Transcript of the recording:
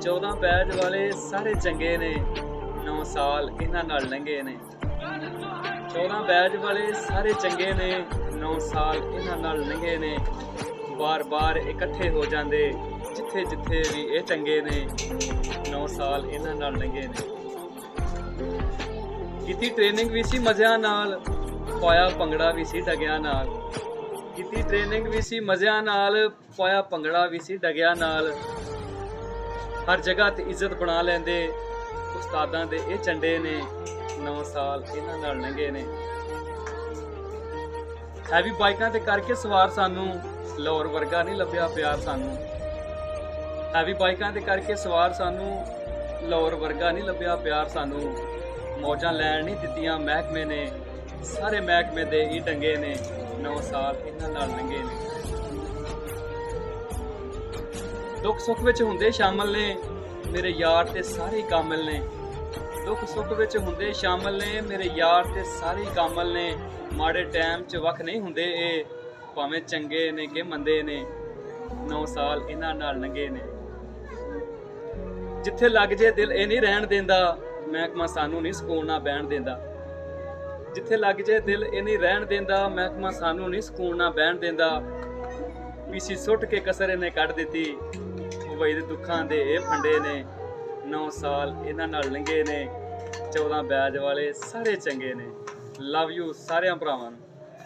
14 badge ਵਾਲੇ ਸਾਰੇ ਚੰਗੇ ਨੇ, 9 ਸਾਲ ਇਹਨਾਂ ਨਾਲ ਲੰਘੇ ਨੇ। 14 ਬੈਜ ਵਾਲੇ ਸਾਰੇ ਚੰਗੇ ਨੇ, 9 ਸਾਲ ਇਹਨਾਂ ਨਾਲ ਲੰਘੇ ਨੇ। ਬਾਰ-ਬਾਰ ਇਕੱਠੇ ਹੋ ਜਾਂਦੇ ਜਿੱਥੇ ਜਿੱਥੇ ਵੀ ਇਹ ਚੰਗੇ ਨੇ, 9 ਸਾਲ ਇਹਨਾਂ ਨਾਲ ਲੰਘੇ ਨੇ। ਕੀਤੀ ਟ੍ਰੇਨਿੰਗ ਵੀ ਸੀ ਮਜ਼ਿਆਂ ਨਾਲ, ਪਾਇਆ ਭੰਗੜਾ ਵੀ ਸੀ ਡਗਿਆਂ ਨਾਲ। ਕੀਤੀ ਟ੍ਰੇਨਿੰਗ ਵੀ ਸੀ ਮਜ਼ਿਆਂ ਨਾਲ, ਪਾਇਆ ਭੰਗੜਾ ਵੀ ਸੀ ਡਗਿਆਂ ਨਾਲ। ਹਰ ਜਗ੍ਹਾ ਤੇ ਇੱਜ਼ਤ ਬਣਾ ਲੈਂਦੇ ਉਸਤਾਦਾਂ ਦੇ ਇਹ ਝੰਡੇ ਨੇ, 9 ਸਾਲ ਇਹਨਾਂ ਨਾਲ ਲੰਘੇ ਨੇ। ਹੈਵੀ ਬਾਈਕਾਂ ਤੇ ਕਰਕੇ ਸਵਾਰ ਸਾਨੂੰ, ਲਾਹੌਰ ਵਰਗਾ ਨਹੀਂ ਲੱਭਿਆ ਪਿਆਰ ਸਾਨੂੰ। ਹੈਵੀ ਬਾਈਕਾਂ ਤੇ ਕਰਕੇ ਸਵਾਰ ਸਾਨੂੰ, ਲਾਹੌਰ ਵਰਗਾ ਨਹੀਂ ਲੱਭਿਆ ਪਿਆਰ ਸਾਨੂੰ। ਮੌਜਾਂ ਲੈਣ ਨਹੀਂ ਦਿੱਤੀਆਂ ਮਹਿਕਮੇ ਨੇ, ਸਾਰੇ ਮਹਿਕਮੇ ਦੇ ਹੀ ਡੰਗੇ ਨੇ, 9 ਸਾਲ ਇਹਨਾਂ ਨਾਲ ਲੰਘੇ ਨੇ। ਦੁੱਖ ਸੁੱਖ ਵਿੱਚ ਹੁੰਦੇ ਸ਼ਾਮਲ ਨੇ ਮੇਰੇ ਯਾਰ ਤੇ ਸਾਰੇ ਹੀ ਕਾਮਲ ਨੇ। ਦੁੱਖ ਸੁੱਖ ਵਿੱਚ ਹੁੰਦੇ ਸ਼ਾਮਲ ਨੇ ਮੇਰੇ ਯਾਰ ਤੇ ਸਾਰੇ ਹੀ ਕਾਮਲ ਨੇ। ਮਾੜੇ ਟਾਈਮ 'ਚ ਵੱਖ ਨਹੀਂ ਹੁੰਦੇ ਇਹ, ਭਾਵੇਂ ਚੰਗੇ ਨੇ ਕਿ ਮੰਦੇ ਨੇ, 9 ਸਾਲ ਇਹਨਾਂ ਨਾਲ ਲੰਘੇ ਨੇ। ਜਿੱਥੇ ਲੱਗ ਜੇ ਦਿਲ ਇਹ ਨਹੀਂ ਰਹਿਣ ਦਿੰਦਾ, ਮਹਿਕਮਾ ਸਾਨੂੰ ਨਹੀਂ ਸਕੂਨ ਨਾਲ ਬਹਿਣ ਦਿੰਦਾ। ਜਿੱਥੇ ਲੱਗ ਜੇ ਦਿਲ ਇਹ ਨਹੀਂ ਰਹਿਣ ਦਿੰਦਾ, ਮਹਿਕਮਾ ਸਾਨੂੰ ਨਹੀਂ ਸਕੂਨ ਨਾਲ ਬਹਿਣ ਦਿੰਦਾ। ਪੀਸੀ ਸੁੱਟ ਕੇ ਕਸਰ ਇਹਨੇ ਕੱਢ ਦਿੱਤੀ, ਮੁੰਬਈ ਦੇ ਦੁੱਖਾਂ ਦੇ ਇਹ ਫੰਡੇ ਨੇ, 9 ਸਾਲ ਇਹਨਾਂ ਨਾਲ ਲੰਘੇ ਨੇ। 14 ਬੈਜ ਵਾਲੇ ਸਾਰੇ ਚੰਗੇ ਨੇ। ਲਵ ਯੂ ਸਾਰਿਆਂ ਭਰਾਵਾਂ ਨੂੰ।